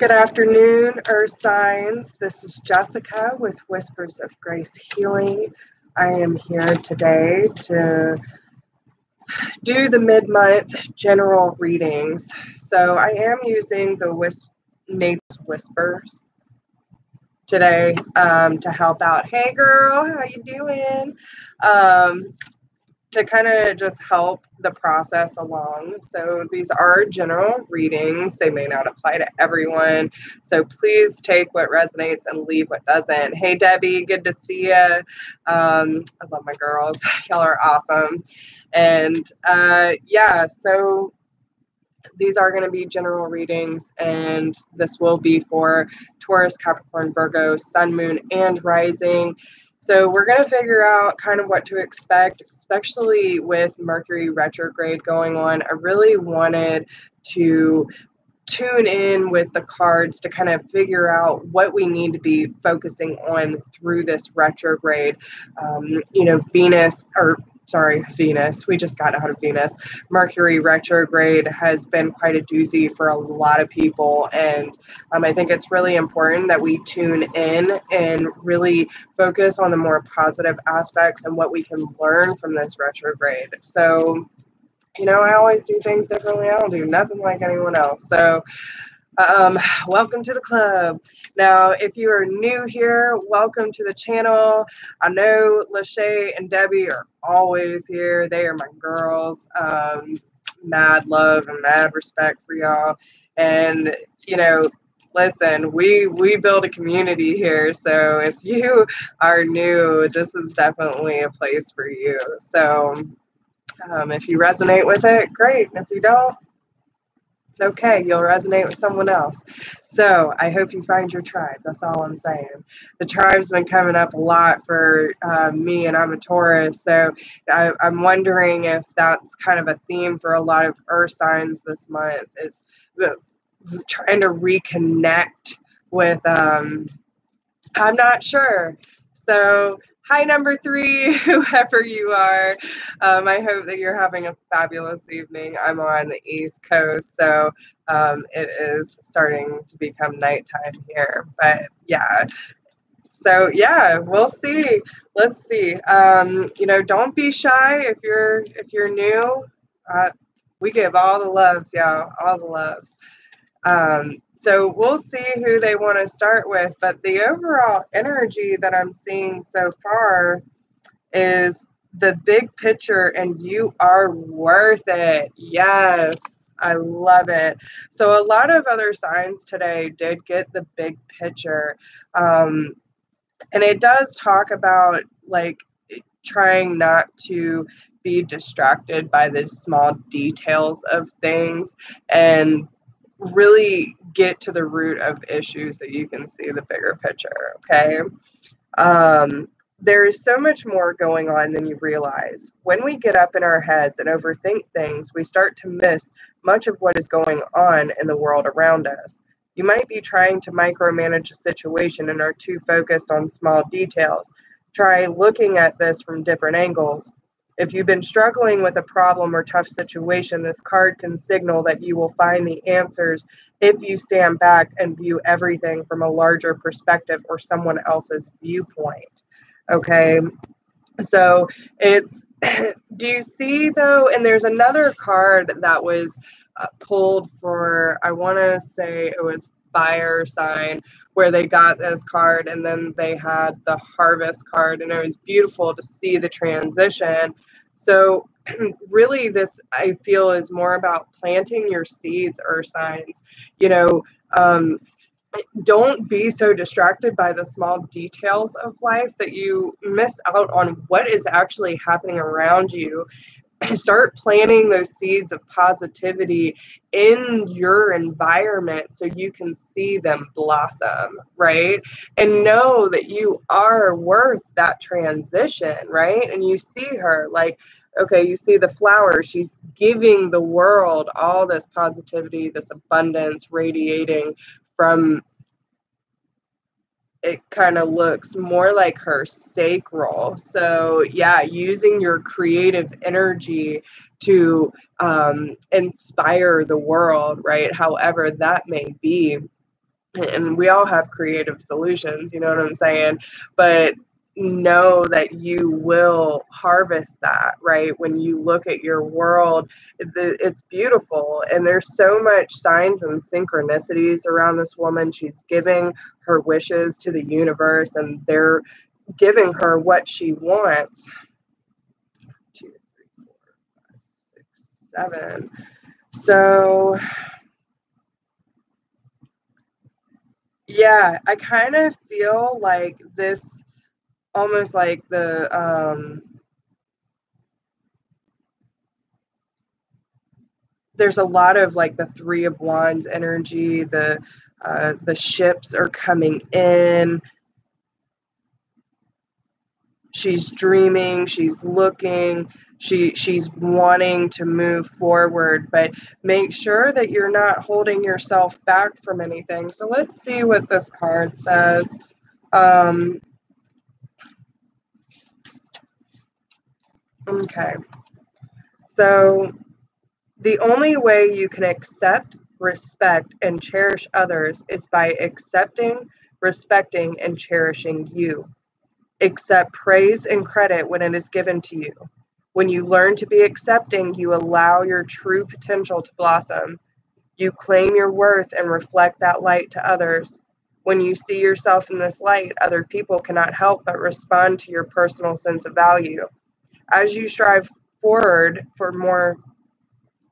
Good afternoon, Earth Signs. This is Jessica with Whispers of Grace Healing. I am here today to do the mid-month general readings. So I am using the Nate's Whispers today to help out. Hey girl, how you doing? To kind of just help the process along. So these are general readings. They may not apply to everyone. So please take what resonates and leave what doesn't. Hey, Debbie, good to see you. I love my girls. Y'all are awesome. And yeah, so these are going to be general readings, and this will be for Taurus, Capricorn, Virgo, Sun, Moon, and Rising. So we're going to figure out kind of what to expect, especially with Mercury retrograde going on. I really wanted to tune in with the cards to kind of figure out what we need to be focusing on through this retrograde. Venus. We just got out of Venus. Mercury retrograde has been quite a doozy for a lot of people. And I think it's really important that we tune in and really focus on the more positive aspects and what we can learn from this retrograde. So, I always do things differently. I don't do nothing like anyone else. So, welcome to the club. Now, if you are new here, welcome to the channel. I know Lachey and Debbie are always here. They are my girls. Mad love and mad respect for y'all. And, listen, we build a community here. So if you are new, this is definitely a place for you. So if you resonate with it, great. And if you don't, it's okay. You'll resonate with someone else. So I hope you find your tribe. That's all I'm saying. The tribe's been coming up a lot for me, and I'm a Taurus. So I'm wondering if that's kind of a theme for a lot of Earth signs this month, is trying to reconnect with, I'm not sure. So hi, number 3, whoever you are. I hope that you're having a fabulous evening. I'm on the East Coast, so it is starting to become nighttime here. But yeah, so yeah, we'll see. Let's see. Don't be shy if you're new. We give all the loves, y'all, all the loves. So we'll see who they want to start with, but the overall energy that I'm seeing so far is the big picture, and you are worth it. Yes, I love it. So a lot of other signs today did get the big picture. And it does talk about like trying not to be distracted by the small details of things and really get to the root of issues so you can see the bigger picture, okay? There is so much more going on than you realize. When we get up in our heads and overthink things, we start to miss much of what is going on in the world around us. You might be trying to micromanage a situation and are too focused on small details. Try looking at this from different angles. If you've been struggling with a problem or tough situation, this card can signal that you will find the answers if you stand back and view everything from a larger perspective or someone else's viewpoint. Okay, so it's, do you see though, and there's another card that was pulled for, I want to say it was fire sign, where they got this card, and then they had the harvest card, and it was beautiful to see the transition. So really this, I feel, is more about planting your seeds, Earth signs. Don't be so distracted by the small details of life that you miss out on what is actually happening around you. Start planting those seeds of positivity in your environment so you can see them blossom, right? And know that you are worth that transition, right? And you see her like, okay, you see the flower, she's giving the world all this positivity, this abundance radiating from, it kind of looks more like her sacral. So yeah, using your creative energy to inspire the world, right? However that may be. and we all have creative solutions, you know what I'm saying? But know that you will harvest that, right? When you look at your world, it's beautiful. And there's so much signs and synchronicities around this woman. She's giving her wishes to the universe, and they're giving her what she wants. 2, 3, 4, 5, 6, 7. So yeah, I kind of feel like this, almost like there's a lot of like the Three of Wands energy. The ships are coming in. She's dreaming, she's looking, she's wanting to move forward, but make sure that you're not holding yourself back from anything. So let's see what this card says. Okay. So the only way you can accept, respect, and cherish others is by accepting, respecting, and cherishing you. Accept praise and credit when it is given to you. When you learn to be accepting, you allow your true potential to blossom. You claim your worth and reflect that light to others. When you see yourself in this light, other people cannot help but respond to your personal sense of value. As you strive forward for more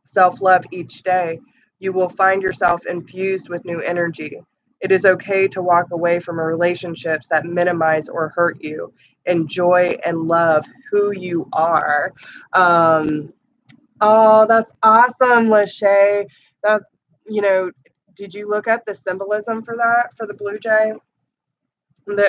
self-love each day, you will find yourself infused with new energy. It is okay to walk away from relationships that minimize or hurt you. Enjoy and love who you are. Oh, that's awesome, Lachey. That, did you look at the symbolism for that, for the blue jay?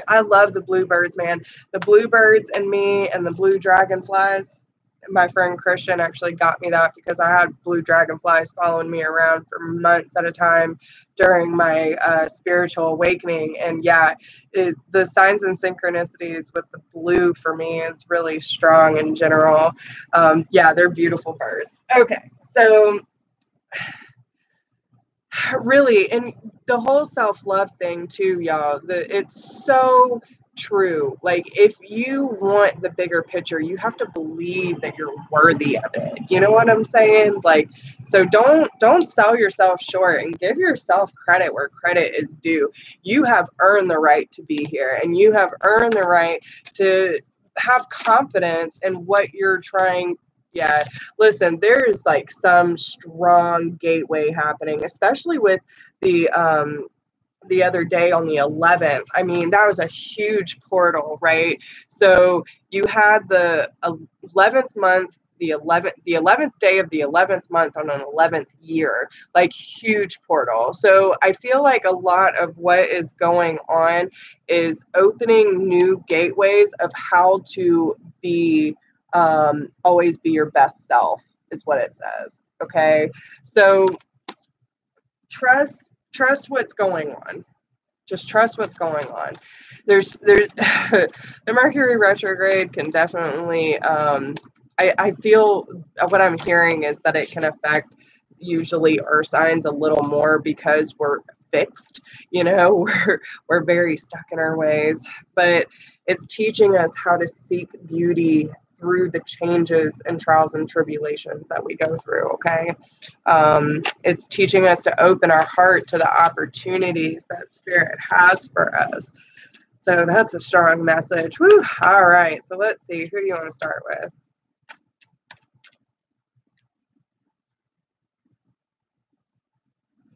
I love the bluebirds, man. The bluebirds and me and the blue dragonflies. My friend Christian actually got me that because I had blue dragonflies following me around for months at a time during my spiritual awakening. And yeah, the signs and synchronicities with the blue for me is really strong in general. Yeah, they're beautiful birds. Okay, so really, and the whole self-love thing too, y'all, it's so true. Like, if you want the bigger picture, you have to believe that you're worthy of it. You know what I'm saying? Like, so don't sell yourself short, and give yourself credit where credit is due. You have earned the right to be here, and you have earned the right to have confidence in what you're trying. Yeah, listen, there's like some strong gateway happening, especially with the other day on the 11th. I mean, that was a huge portal, right? So you had the 11th month, the 11th day of the 11th month on an 11th year, like huge portal. So I feel like a lot of what is going on is opening new gateways of how to be always be your best self, is what it says. Okay, so trust what's going on. Just trust what's going on. There's the Mercury retrograde can definitely I feel what I'm hearing is that it can affect usually earth signs a little more because we're fixed, we're very stuck in our ways, but it's teaching us how to seek beauty through the changes and trials and tribulations that we go through. Okay, it's teaching us to open our heart to the opportunities that spirit has for us. So that's a strong message. Woo. All right, so let's see, who do you want to start with?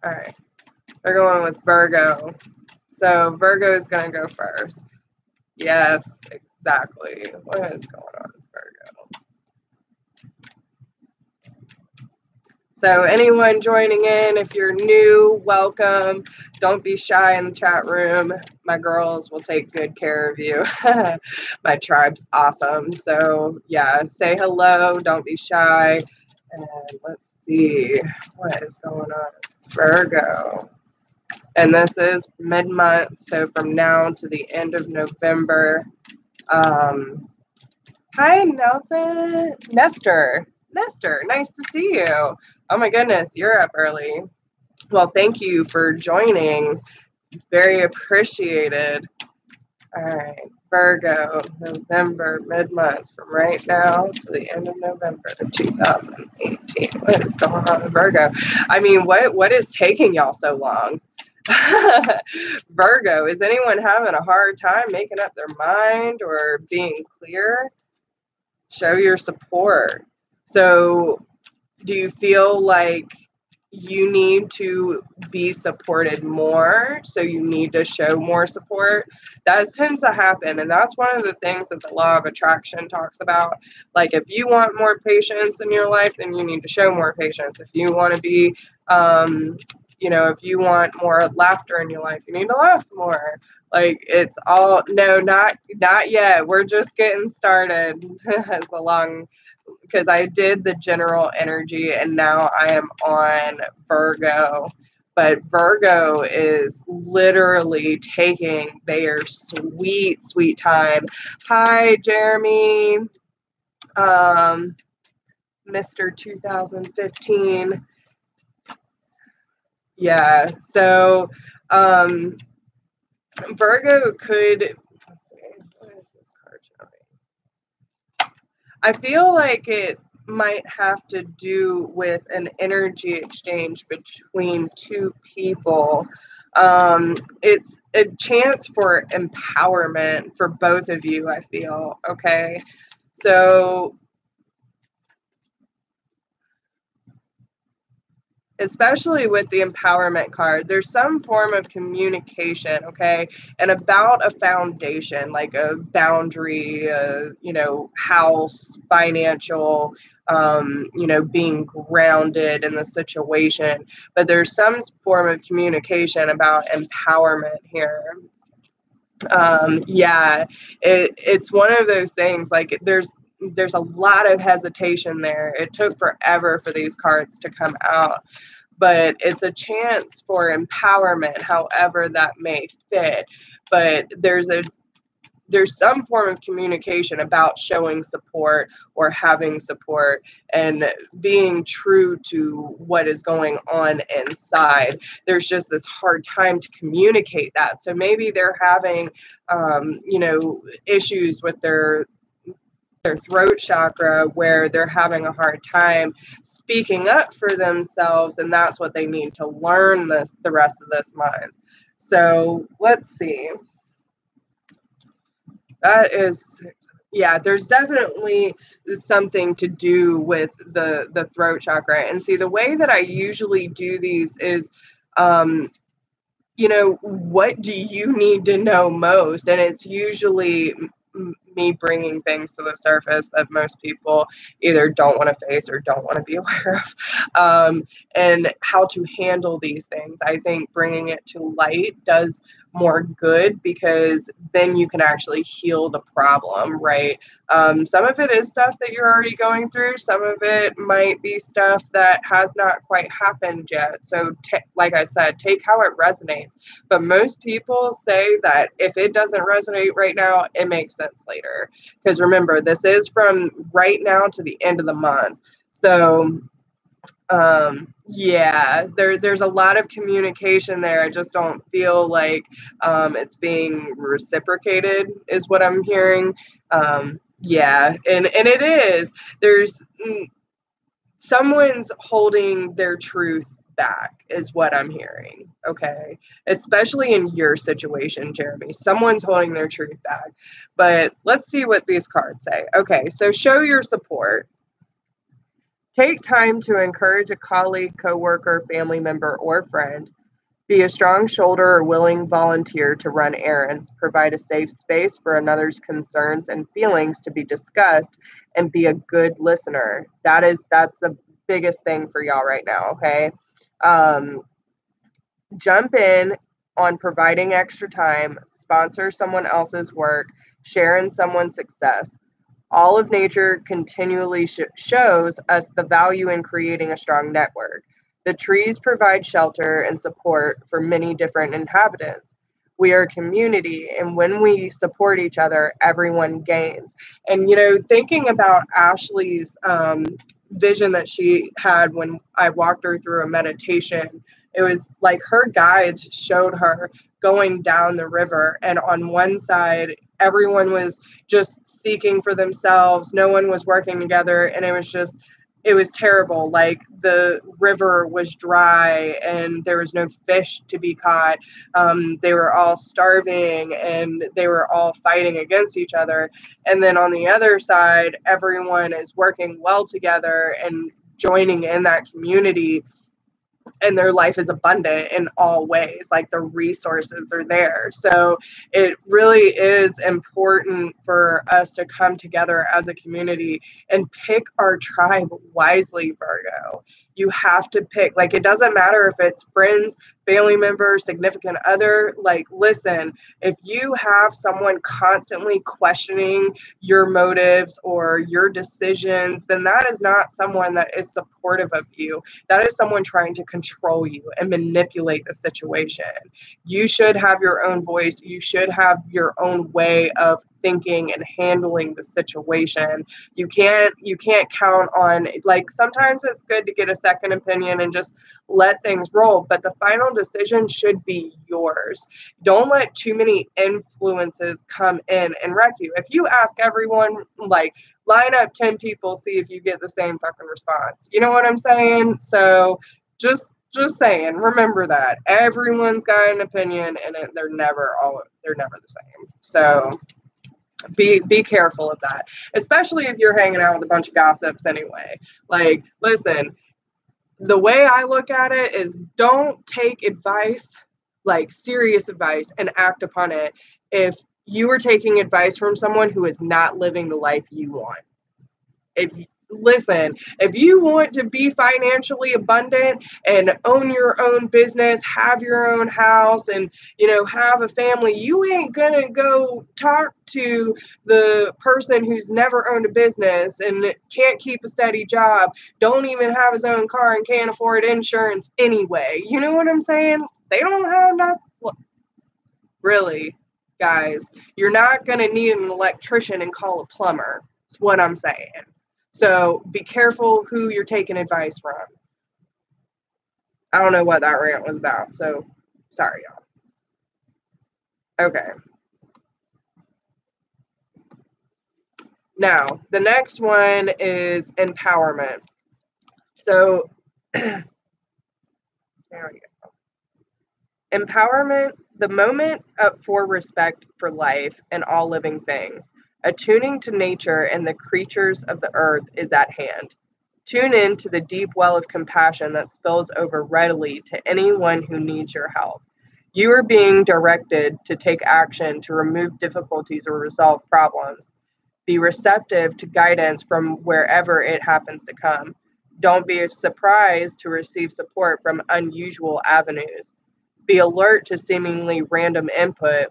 All right, we're going with Virgo. So Virgo is going to go first. Yes, exactly. What is going on with Virgo? So anyone joining in, if you're new, welcome. Don't be shy in the chat room. My girls will take good care of you. My tribe's awesome. So yeah, say hello. Don't be shy. And let's see what is going on. Virgo. And this is mid-month, so from now to the end of November. Hi, Nelson. Nestor, nice to see you. Oh my goodness, you're up early. Well, thank you for joining Very appreciated. All right, Virgo, November, mid-month, from right now to the end of November 2018. What is going on with Virgo? I mean, what is taking y'all so long? Virgo, is anyone having a hard time making up their mind or being clear? Show your support. So, do you feel like you need to be supported more, so you need to show more support? That tends to happen, and that's one of the things that the law of attraction talks about. Like, if you want more patience in your life, then you need to show more patience. If you want to be if you want more laughter in your life, you need to laugh more. Like, it's all, no, not yet, we're just getting started. It's a long, because I did the general energy and now I am on Virgo. But Virgo is literally taking their sweet, sweet time. Hi, Jeremy. Mr. 2015. Yeah, so Virgo could, let's see, what is this card showing? I feel like it might have to do with an energy exchange between two people. It's a chance for empowerment for both of you, I feel. Okay, so especially with the empowerment card, there's some form of communication, okay, and about a foundation, like a boundary, house, financial, being grounded in the situation. But there's some form of communication about empowerment here. It's one of those things, like there's a lot of hesitation there. It took forever for these cards to come out, but it's a chance for empowerment, however that may fit. But there's some form of communication about showing support or having support and being true to what is going on inside. There's just this hard time to communicate that. So maybe they're having, issues with their throat chakra, where they're having a hard time speaking up for themselves, and that's what they need to learn the rest of this month. So let's see. That is, yeah, there's definitely something to do with the throat chakra. And see, the way that I usually do these is, what do you need to know most? And it's usually me bringing things to the surface that most people either don't want to face or don't want to be aware of, and how to handle these things. I think bringing it to light does more good, because then you can actually heal the problem, right? Some of it is stuff that you're already going through. Some of it might be stuff that has not quite happened yet. So like I said, take how it resonates. But most people say that if it doesn't resonate right now, it makes sense later. Because remember, this is from right now to the end of the month. So there's a lot of communication there. I just don't feel like it's being reciprocated, is what I'm hearing. And it is. There's someone's holding their truth back, is what I'm hearing. Okay, especially in your situation, Jeremy, someone's holding their truth back. But let's see what these cards say. Okay, so show your support. Take time to encourage a colleague, coworker, family member, or friend. Be a strong shoulder or willing volunteer to run errands. Provide a safe space for another's concerns and feelings to be discussed, and be a good listener. That's the biggest thing for y'all right now, okay? Jump in on providing extra time, sponsor someone else's work, share in someone's success. All of nature continually shows us the value in creating a strong network. The trees provide shelter and support for many different inhabitants. We are a community, and when we support each other, everyone gains. And, thinking about Ashley's vision that she had when I walked her through a meditation It was like her guides showed her going down the river, and on one side everyone was just seeking for themselves, no one was working together, and it was terrible. Like the river was dry and there was no fish to be caught. They were all starving and they were all fighting against each other. And then on the other side, everyone is working well together and joining in that community, and their life is abundant in all ways. Like the resources are there. So it really is important for us to come together as a community and pick our tribe wisely, Virgo. You have to pick, like, it doesn't matter if it's friends, family members, significant other. Like, listen, if you have someone constantly questioning your motives or your decisions, then that is not someone that is supportive of you. That is someone trying to control you and manipulate the situation. You should have your own voice. You should have your own way of thinking and handling the situation. You can't count on, like, sometimes it's good to get a second opinion and just let things roll, but the final decision should be yours. Don't let too many influences come in and wreck you. If you ask everyone, like, line up 10 people, see if you get the same fucking response. You know what I'm saying? So just saying, remember that everyone's got an opinion, and they're never the same. So be careful of that, especially if you're hanging out with a bunch of gossips anyway. Like, listen, the way I look at it is, don't take advice, like serious advice, and act upon it if you are taking advice from someone who is not living the life you want. If you want to be financially abundant and own your own business, have your own house, and, have a family, you ain't gonna go talk to the person who's never owned a business and can't keep a steady job, don't even have his own car, and can't afford insurance anyway. You know what I'm saying? They don't have enough. Really, guys, you're not gonna need an electrician and call a plumber. That's what I'm saying. So be careful who you're taking advice from. I don't know what that rant was about, so sorry, y'all. Okay. Now, the next one is empowerment. So, there we go. Empowerment, the moment up for respect for life and all living things. Attuning to nature and the creatures of the earth is at hand. Tune in to the deep well of compassion that spills over readily to anyone who needs your help. You are being directed to take action to remove difficulties or resolve problems. Be receptive to guidance from wherever it happens to come. Don't be surprised to receive support from unusual avenues. Be alert to seemingly random input,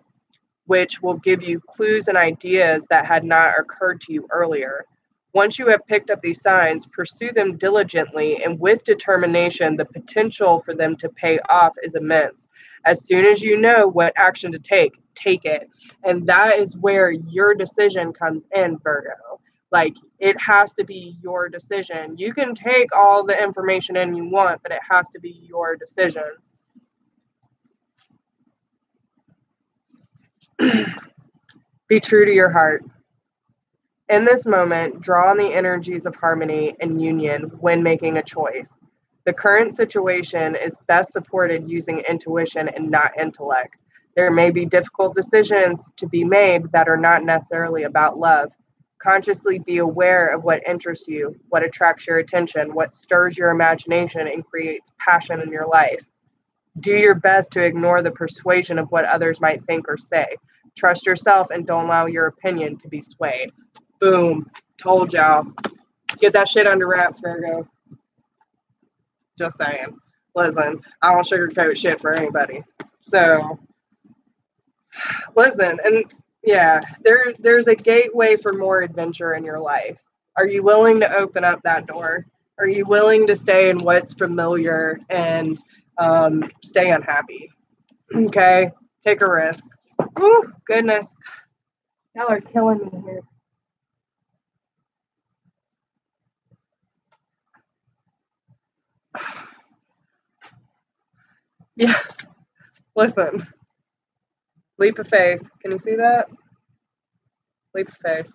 which will give you clues and ideas that had not occurred to you earlier. Once you have picked up these signs, pursue them diligently and with determination. The potential for them to pay off is immense. As soon as you know what action to take it. And that is where your decision comes in, Virgo. Like, it has to be your decision. You can take all the information in you want, but it has to be your decision. Be true to your heart. In this moment, draw on the energies of harmony and union when making a choice. The current situation is best supported using intuition and not intellect. There may be difficult decisions to be made that are not necessarily about love. Consciously be aware of what interests you, what attracts your attention, what stirs your imagination and creates passion in your life. Do your best to ignore the persuasion of what others might think or say. Trust yourself and don't allow your opinion to be swayed. Boom. Told y'all. Get that shit under wraps, Virgo. Just saying. Listen, I don't sugarcoat shit for anybody. So, listen, and yeah, there's a gateway for more adventure in your life. Are you willing to open up that door? Are you willing to stay in what's familiar and stay unhappy? Okay? Take a risk. Ooh, goodness. Y'all are killing me here. Yeah, listen. Leap of faith. Can you see that? Leap of faith.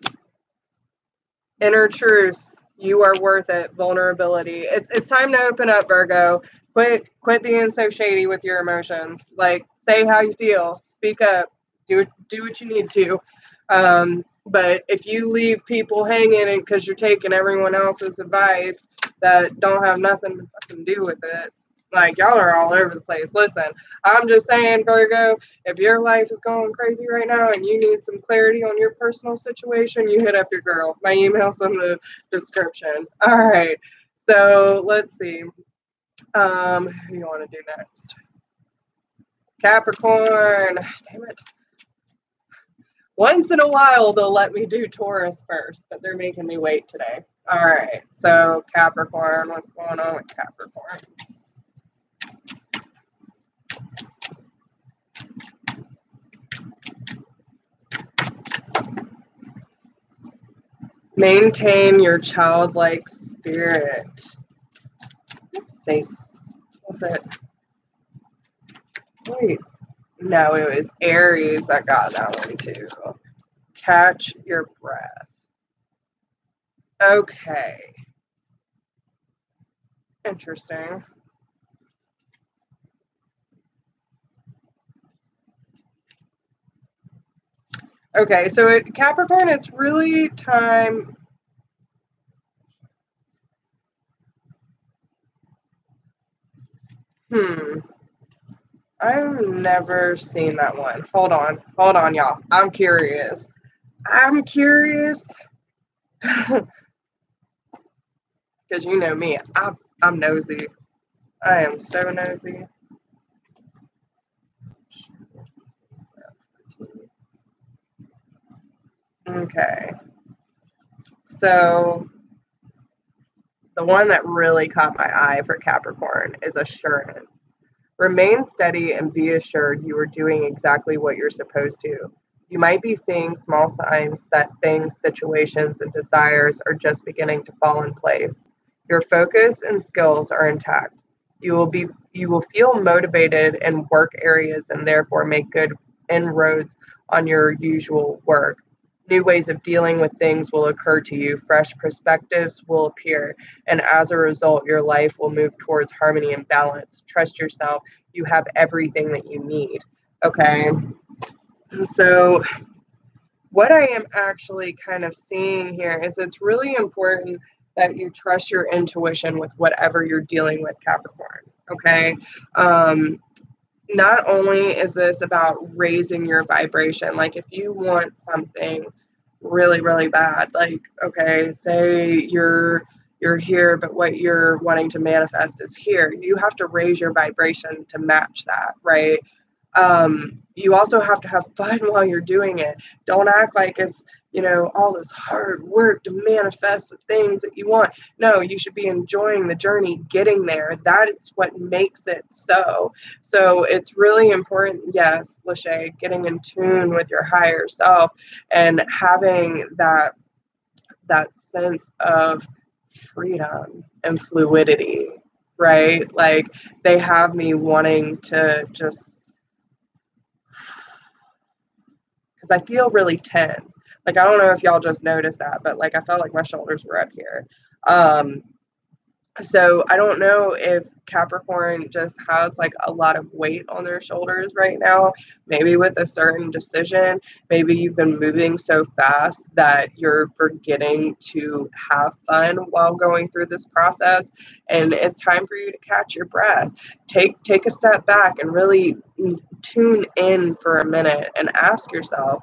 Inner truths. You are worth it. Vulnerability. It's time to open up, Virgo. Quit being so shady with your emotions. Like, say how you feel. Speak up. Do what you need to. But if you leave people hanging because you're taking everyone else's advice that don't have nothing to fucking do with it, like, y'all are all over the place. Listen, I'm just saying, Virgo, if your life is going crazy right now and you need some clarity on your personal situation, you hit up your girl. My email's in the description. All right. So let's see. Who do you want to do next? Capricorn. Damn it. Once in a while, they'll let me do Taurus first, but they're making me wait today. All right. So Capricorn, what's going on with Capricorn? Maintain your childlike spirit. Let's say, what's it? Wait, no, it was Aries that got that one too. Catch your breath. Okay. Interesting. Okay, so Capricorn, it's really time. I've never seen that one. Hold on, y'all. I'm curious. Because you know me. I'm nosy. I am so nosy. Okay. So the one that really caught my eye for Capricorn is assurance. Remain steady and be assured you are doing exactly what you're supposed to. You might be seeing small signs that things, situations, and desires are just beginning to fall in place. Your focus and skills are intact. You will feel motivated in work areas and therefore make good inroads on your usual work. New ways of dealing with things will occur to you, fresh perspectives will appear, and as a result, your life will move towards harmony and balance. Trust yourself. You have everything that you need. Okay. So, what I am actually kind of seeing here is it's really important that you trust your intuition with whatever you're dealing with, Capricorn. Okay. Not only is this about raising your vibration, like if you want something really, really bad, like, okay, say you're here, but what you're wanting to manifest is here, you have to raise your vibration to match that, right? You also have to have fun while you're doing it. Don't act like it's, all this hard work to manifest the things that you want. No, you should be enjoying the journey, getting there. That is what makes it so. So it's really important, yes, Lachey, getting in tune with your higher self and having that sense of freedom and fluidity, right? Like, they have me wanting to just, because I feel really tense. Like, I don't know if y'all just noticed that, but like I felt like my shoulders were up here. So I don't know if Capricorn just has like a lot of weight on their shoulders right now, maybe with a certain decision. Maybe you've been moving so fast that you're forgetting to have fun while going through this process. And it's time for you to catch your breath. Take a step back and really tune in for a minute and ask yourself,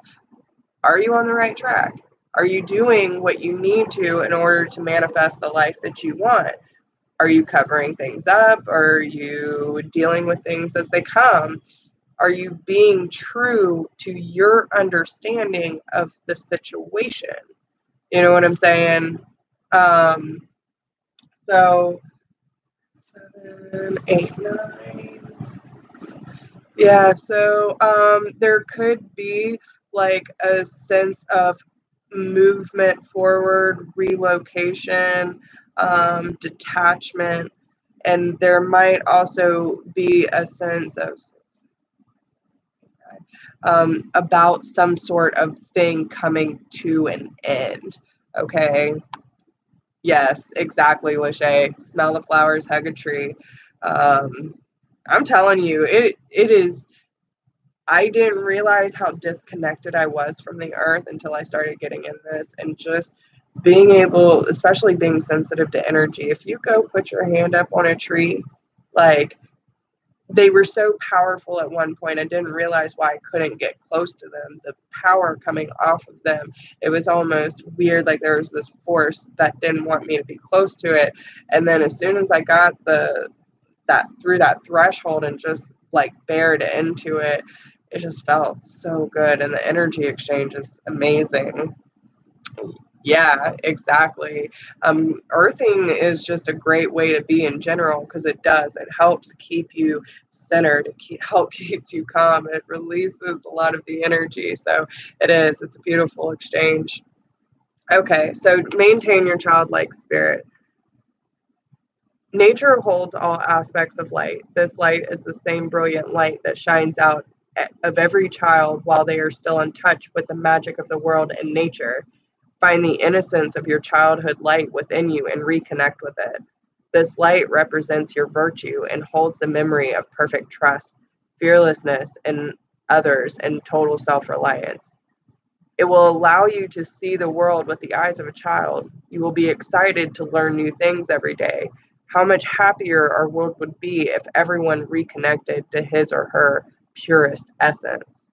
are you on the right track? Are you doing what you need to in order to manifest the life that you want? Are you covering things up? Are you dealing with things as they come? Are you being true to your understanding of the situation? You know what I'm saying? So 7, 8, 9. Yeah, so there could be like a sense of movement forward, relocation, detachment. And there might also be a sense of about some sort of thing coming to an end. Okay. Yes, exactly, Lachey. Smell the flowers, hug a tree. I'm telling you, it is. I didn't realize how disconnected I was from the earth until I started getting in this, and just being able, especially being sensitive to energy. If you go put your hand up on a tree, like, they were so powerful at one point. I didn't realize why I couldn't get close to them. The power coming off of them, it was almost weird. Like there was this force that didn't want me to be close to it. And then as soon as I got that through that threshold and just like bared into it, it just felt so good. And the energy exchange is amazing. Yeah, exactly. Earthing is just a great way to be in general because it helps keep you centered. Keeps you calm. It releases a lot of the energy. So it's a beautiful exchange. Okay, so maintain your childlike spirit. Nature holds all aspects of light. This light is the same brilliant light that shines out of every child while they are still in touch with the magic of the world and nature. Find the innocence of your childhood light within you and reconnect with it. This light represents your virtue and holds the memory of perfect trust, fearlessness in others, and total self-reliance. It will allow you to see the world with the eyes of a child. You will be excited to learn new things every day. How much happier our world would be if everyone reconnected to his or her purest essence,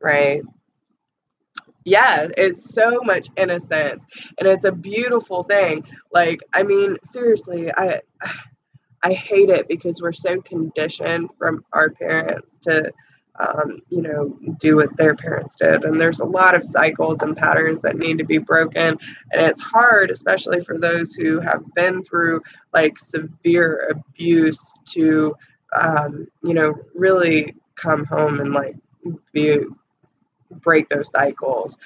right? Yeah, it's so much innocence, and it's a beautiful thing. Like, I mean, seriously, I hate it because we're so conditioned from our parents to, do what their parents did. And there's a lot of cycles and patterns that need to be broken. And it's hard, especially for those who have been through like severe abuse to, really come home and like break those cycles.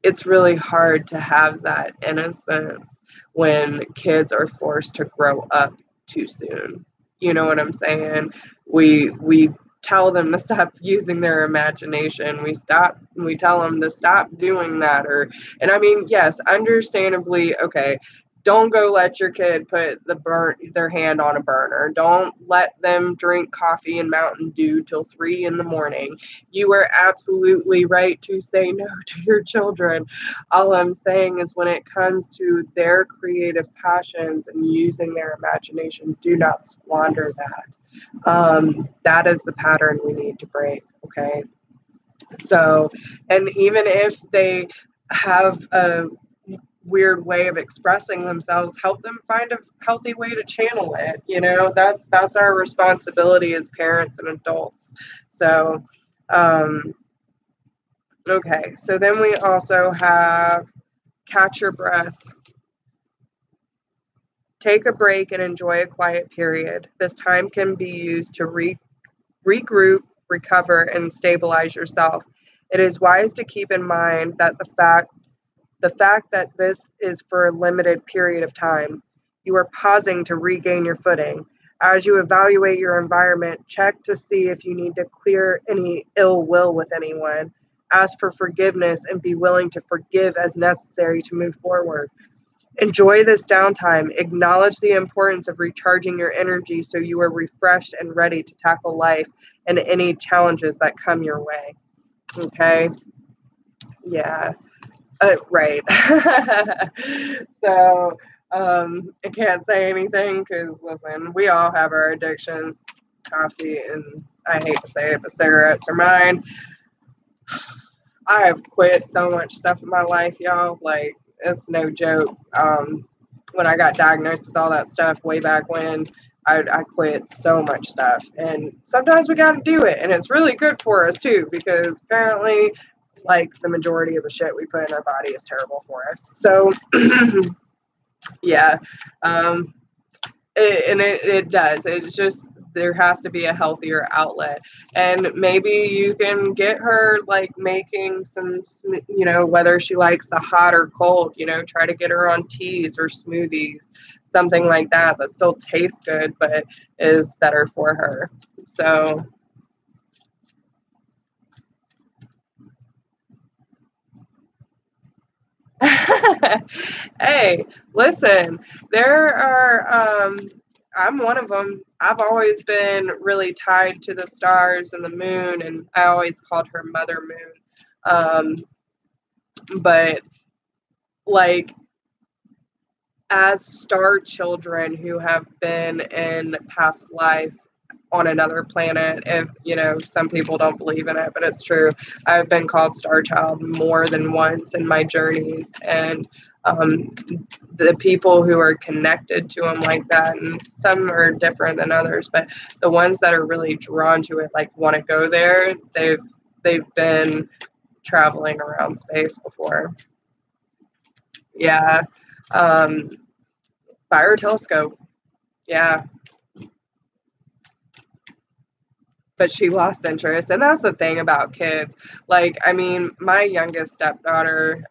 It's really hard to have that innocence when kids are forced to grow up too soon. You know what I'm saying? We tell them to stop using their imagination. We tell them to stop doing that. And I mean, yes, understandably, okay, don't go let your kid put their hand on a burner. Don't let them drink coffee and Mountain Dew till 3 a.m. You are absolutely right to say no to your children. All I'm saying is when it comes to their creative passions and using their imagination, do not squander that. That is the pattern we need to break, okay? So, and even if they have a weird way of expressing themselves, help them find a healthy way to channel it. That's our responsibility as parents and adults. So okay, so then we also have catch your breath. Take a break and enjoy a quiet period. This time can be used to regroup, recover, and stabilize yourself. It is wise to keep in mind that the fact that this is for a limited period of time. You are pausing to regain your footing. As you evaluate your environment, check to see if you need to clear any ill will with anyone. Ask for forgiveness and be willing to forgive as necessary to move forward. Enjoy this downtime. Acknowledge the importance of recharging your energy so you are refreshed and ready to tackle life and any challenges that come your way. Okay? Yeah. Right. So I can't say anything because, listen, we all have our addictions. Coffee and, I hate to say it, but cigarettes are mine. I have quit so much stuff in my life, y'all. Like, it's no joke. When I got diagnosed with all that stuff way back when, I quit so much stuff. And sometimes we got to do it. And it's really good for us, too, because apparently, like, the majority of the shit we put in our body is terrible for us. So, yeah. It does. It's just there has to be a healthier outlet. And maybe you can get her like making some, you know, whether she likes the hot or cold, you know, try to get her on teas or smoothies, something like that that still tastes good but is better for her. So hey, listen, there are, I'm one of them. I've always been really tied to the stars and the moon, and I always called her Mother Moon. But like, as star children who have been in past lives on another planet, if you know, some people don't believe in it, but it's true. I've been called star child more than once in my journeys, and um, the people who are connected to them like that, and some are different than others, but the ones that are really drawn to it, like want to go there, they've been traveling around space before. Yeah. um, Fire telescope. Yeah. But she lost interest. And that's the thing about kids. Like, I mean, my youngest stepdaughter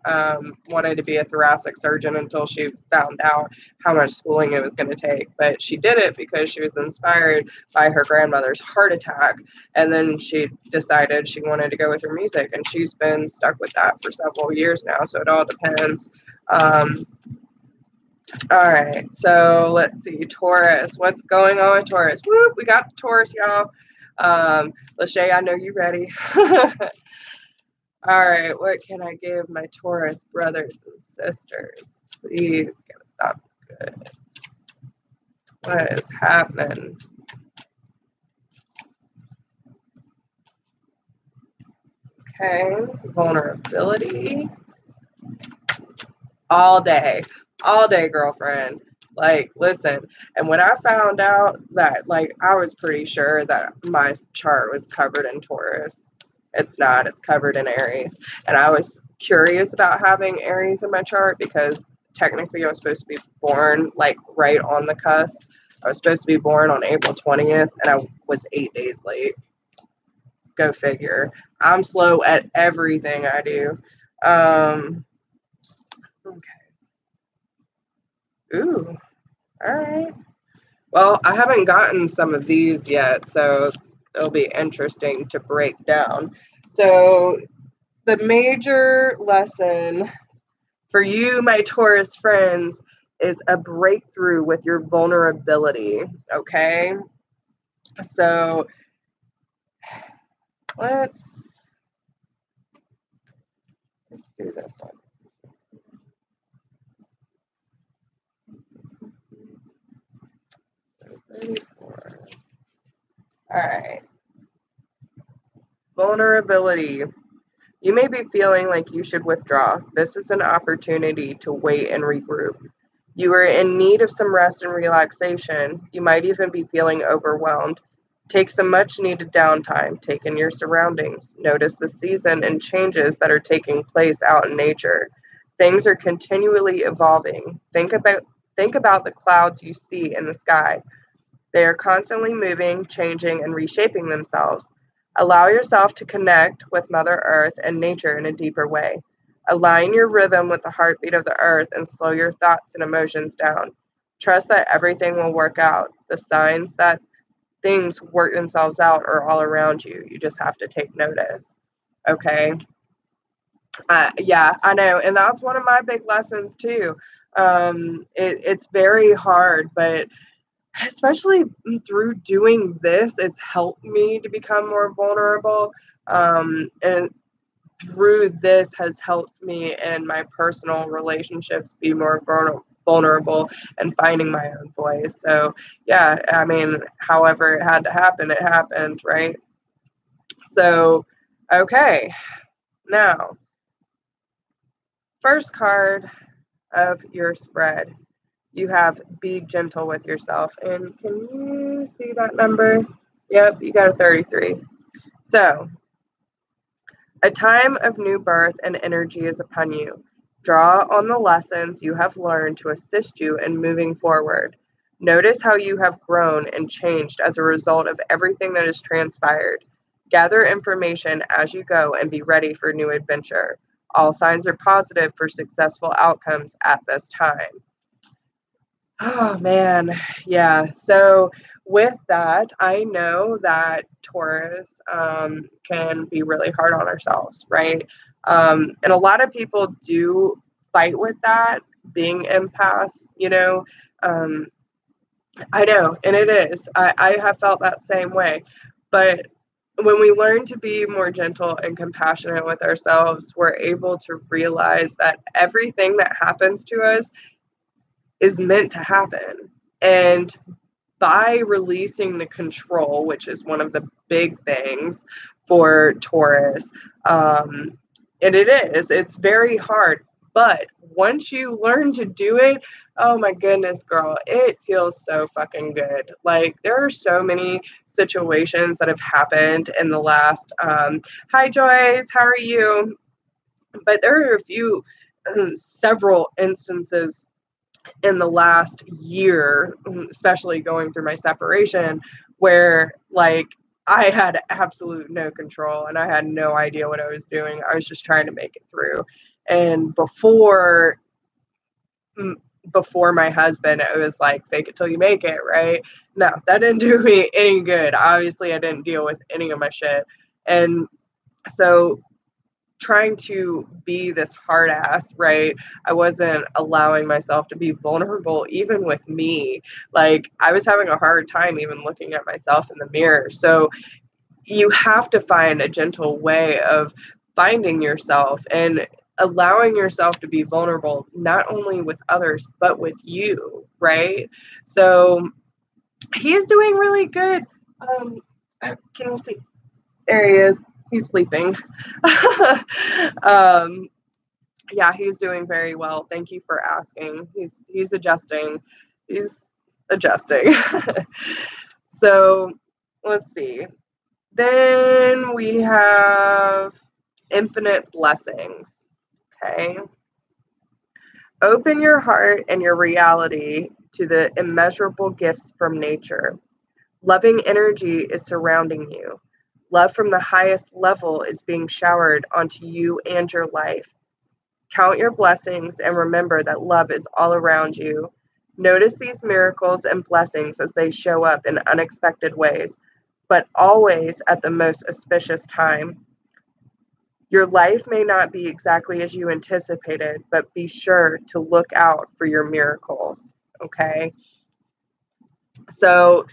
wanted to be a thoracic surgeon until she found out how much schooling it was going to take. But she did it because she was inspired by her grandmother's heart attack. And then she decided she wanted to go with her music. And she's been stuck with that for several years now. So it all depends. All right, so let's see, Taurus. What's going on with Taurus? Whoop, we got Taurus, y'all. Lachey, I know you ready. All right, what can I give my Taurus brothers and sisters? Please give us something good. What is happening? Okay, vulnerability. All day, girlfriend. Like, listen, and when I found out that, like, I was pretty sure that my chart was covered in Taurus. It's not, it's covered in Aries. And I was curious about having Aries in my chart because technically I was supposed to be born, like, right on the cusp. I was supposed to be born on April 20th, and I was 8 days late. Go figure. I'm slow at everything I do. Okay. Ooh, all right. Well, I haven't gotten some of these yet, so it'll be interesting to break down. So, the major lesson for you, my Taurus friends, is a breakthrough with your vulnerability. Okay. So, let's do this one. So 34. All right. Vulnerability. You may be feeling like you should withdraw. This is an opportunity to wait and regroup. You are in need of some rest and relaxation. You might even be feeling overwhelmed. Take some much needed downtime. Take in your surroundings. Notice the season and changes that are taking place out in nature. Things are continually evolving. Think about the clouds you see in the sky. They are constantly moving, changing, and reshaping themselves. Allow yourself to connect with Mother Earth and nature in a deeper way. Align your rhythm with the heartbeat of the earth and slow your thoughts and emotions down. Trust that everything will work out. The signs that things work themselves out are all around you. You just have to take notice. Okay. Yeah, I know. And that's one of my big lessons too. It's very hard, but especially through doing this, it's helped me to become more vulnerable. And through this has helped me in my personal relationships be more vulnerable and finding my own voice. So, yeah, I mean, however it had to happen, it happened, right? So, okay, now, first card of your spread. You have be gentle with yourself. And can you see that number? Yep, you got a 33. So, a time of new birth and energy is upon you. Draw on the lessons you have learned to assist you in moving forward. Notice how you have grown and changed as a result of everything that has transpired. Gather information as you go and be ready for new adventure. All signs are positive for successful outcomes at this time. Oh man, yeah. So with that, I know that Taurus can be really hard on ourselves, right? And a lot of people do fight with that, being empaths, you know. Um, I know, and it is. I have felt that same way. But when we learn to be more gentle and compassionate with ourselves, we're able to realize that everything that happens to us is meant to happen. And by releasing the control, which is one of the big things for Taurus, and it's very hard. But once you learn to do it, oh my goodness, girl, it feels so fucking good. Like, there are so many situations that have happened in the last, hi Joyce, how are you? But there are a few, several instances in the last year, especially going through my separation, where like I had absolute no control and I had no idea what I was doing. I was just trying to make it through. And before my husband, it was like fake it till you make it, right? No, that didn't do me any good. Obviously, I didn't deal with any of my shit. And so trying to be this hard ass, right? I wasn't allowing myself to be vulnerable, even with me. Like, I was having a hard time even looking at myself in the mirror. So you have to find a gentle way of finding yourself and allowing yourself to be vulnerable, not only with others, but with you, right? So he is doing really good. Can you see? There he is. He's sleeping. um, yeah, he's doing very well. Thank you for asking. He's adjusting. He's adjusting. So let's see. Then we have infinite blessings. Okay. Open your heart and your reality to the immeasurable gifts from nature. Loving energy is surrounding you. Love from the highest level is being showered onto you and your life. Count your blessings and remember that love is all around you. Notice these miracles and blessings as they show up in unexpected ways, but always at the most auspicious time. Your life may not be exactly as you anticipated, but be sure to look out for your miracles. Okay? So,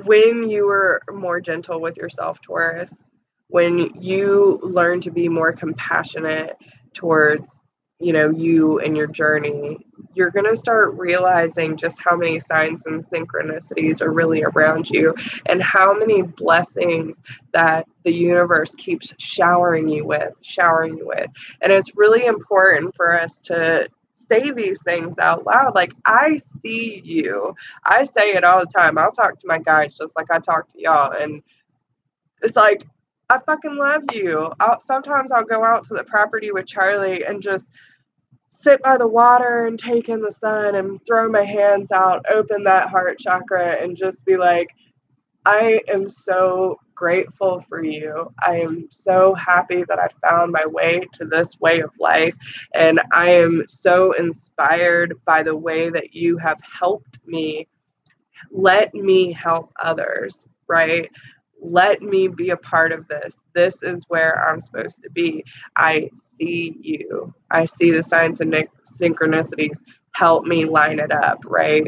when you are more gentle with yourself, Taurus, when you learn to be more compassionate towards, you and your journey, you're going to start realizing just how many signs and synchronicities are really around you and how many blessings that the universe keeps showering you with. And it's really important for us to say these things out loud. Like, I see you. I say it all the time. I'll talk to my guides just like I talk to y'all. And it's like, I fucking love you. Sometimes I'll go out to the property with Charlie and just sit by the water and take in the sun and throw my hands out, open that heart chakra, and just be like, I am so grateful for you. I am so happy that I found my way to this way of life. And I am so inspired by the way that you have helped me. Let me help others, right? Let me be a part of this. This is where I'm supposed to be. I see you. I see the signs and synchronicities. Help me line it up, right?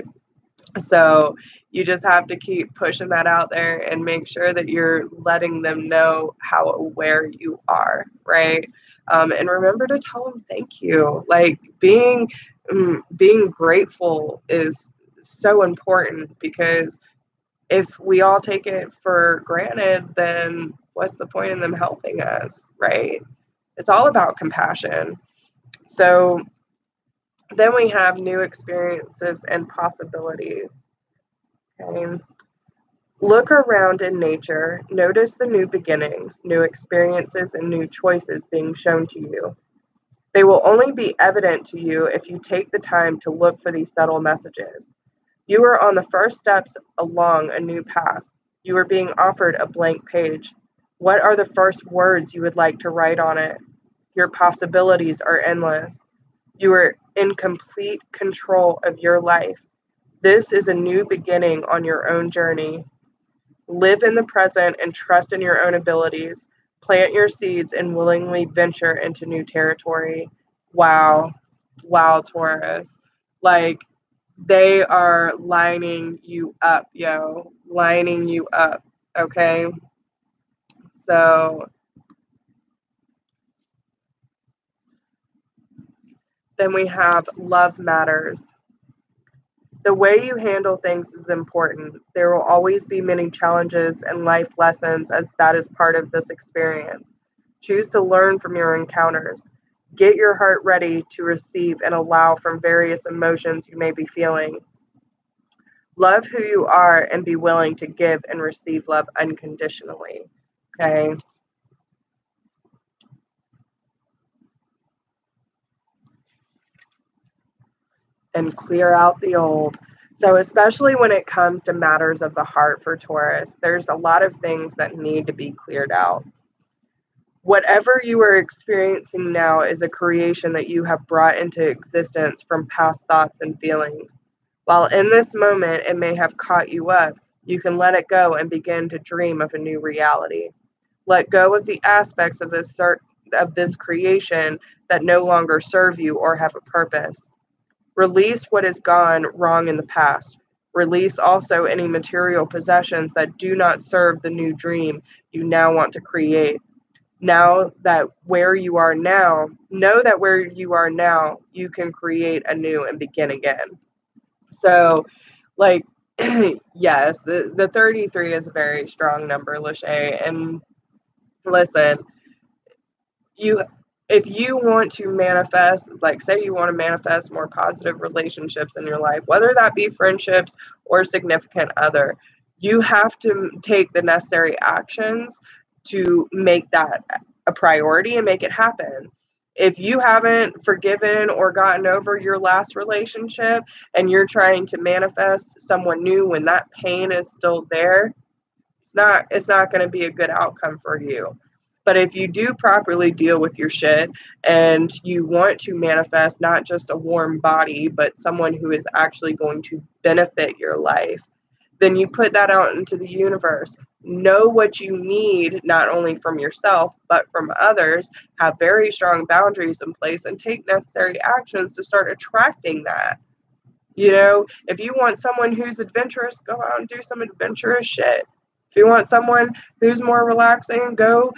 So you just have to keep pushing that out there and make sure that you're letting them know how aware you are, right? And remember to tell them thank you. Like, being grateful is so important, because if we all take it for granted, then what's the point in them helping us, right? It's all about compassion. So then we have new experiences and possibilities. Okay. Look around in nature, notice the new beginnings, new experiences, and new choices being shown to you. They will only be evident to you if you take the time to look for these subtle messages. You are on the first steps along a new path. You are being offered a blank page. What are the first words you would like to write on it? Your possibilities are endless. You are in complete control of your life. This is a new beginning on your own journey. Live in the present and trust in your own abilities. Plant your seeds and willingly venture into new territory. Wow. Wow, Taurus. Like, they are lining you up, yo. Lining you up. Okay? So then we have love matters. The way you handle things is important. There will always be many challenges and life lessons, as that is part of this experience. Choose to learn from your encounters. Get your heart ready to receive and allow from various emotions you may be feeling. Love who you are and be willing to give and receive love unconditionally. Okay. And clear out the old. So, especially when it comes to matters of the heart for Taurus, there's a lot of things that need to be cleared out. Whatever you are experiencing now is a creation that you have brought into existence from past thoughts and feelings. While in this moment it may have caught you up, you can let it go and begin to dream of a new reality. Let go of the aspects of this creation that no longer serve you or have a purpose. Release what has gone wrong in the past. Release also any material possessions that do not serve the new dream you now want to create. Know that where you are now, you can create anew and begin again. So, like, yes, the 33 is a very strong number, Lachey. And listen, if you want to manifest, like, say you want to manifest more positive relationships in your life, whether that be friendships or significant other, you have to take the necessary actions to make that a priority and make it happen. If you haven't forgiven or gotten over your last relationship and you're trying to manifest someone new when that pain is still there, it's not going to be a good outcome for you. But if you do properly deal with your shit and you want to manifest not just a warm body, but someone who is actually going to benefit your life, then you put that out into the universe. Know what you need, not only from yourself, but from others. Have very strong boundaries in place and take necessary actions to start attracting that. You know, if you want someone who's adventurous, go out and do some adventurous shit. If you want someone who's more relaxing, go,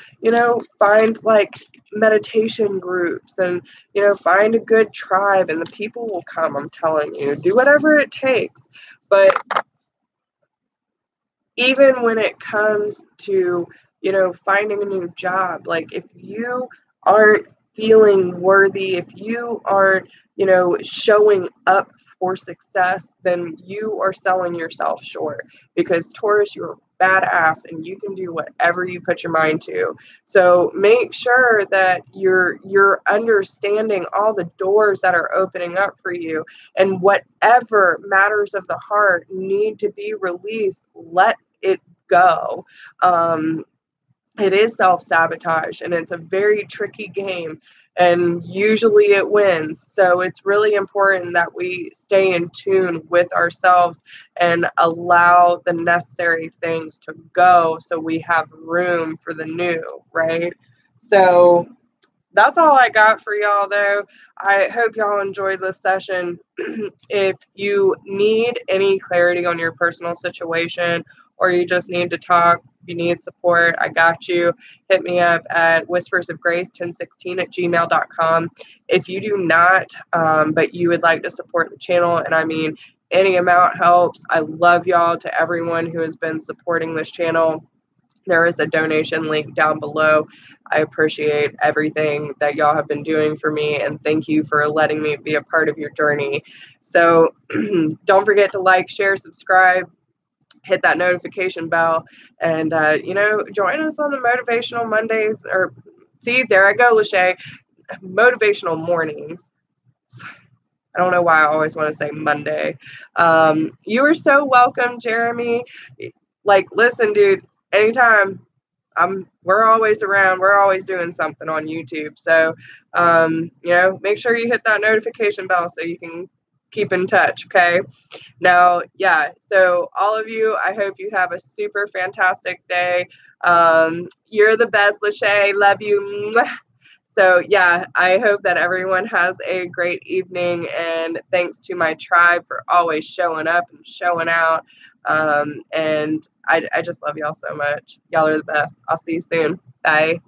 find like meditation groups and, find a good tribe and the people will come. I'm telling you, do whatever it takes. But even when it comes to, finding a new job, like if you aren't feeling worthy, if you aren't, showing up for success, then you are selling yourself short, because Taurus, you're badass and you can do whatever you put your mind to. So make sure that you're understanding all the doors that are opening up for you, and whatever matters of the heart need to be released, let it go. It is self-sabotage and it's a very tricky game, and usually it wins. So it's really important that we stay in tune with ourselves and allow the necessary things to go so we have room for the new, right? So that's all I got for y'all, though. I hope y'all enjoyed this session. If you need any clarity on your personal situation, or you just need to talk, you need support, I got you. Hit me up at whispersofgrace1016@gmail.com. If you do not, but you would like to support the channel, and I mean, any amount helps. I love y'all. To everyone who has been supporting this channel, there is a donation link down below. I appreciate everything that y'all have been doing for me, and thank you for letting me be a part of your journey. So don't forget to like, share, subscribe, hit that notification bell, and join us on the Motivational Mondays. Or see, there I go, Lachey. motivational mornings. I don't know why I always want to say Monday. You are so welcome, Jeremy. Like, listen, dude, anytime. We're always around. We're always doing something on YouTube. So, you know, make sure you hit that notification bell so you can keep in touch. Okay. Now, yeah. So all of you, I hope you have a super fantastic day. You're the best, Lachey. Love you. So yeah, I hope that everyone has a great evening, and thanks to my tribe for always showing up and showing out. And I just love y'all so much. Y'all are the best. I'll see you soon. Bye.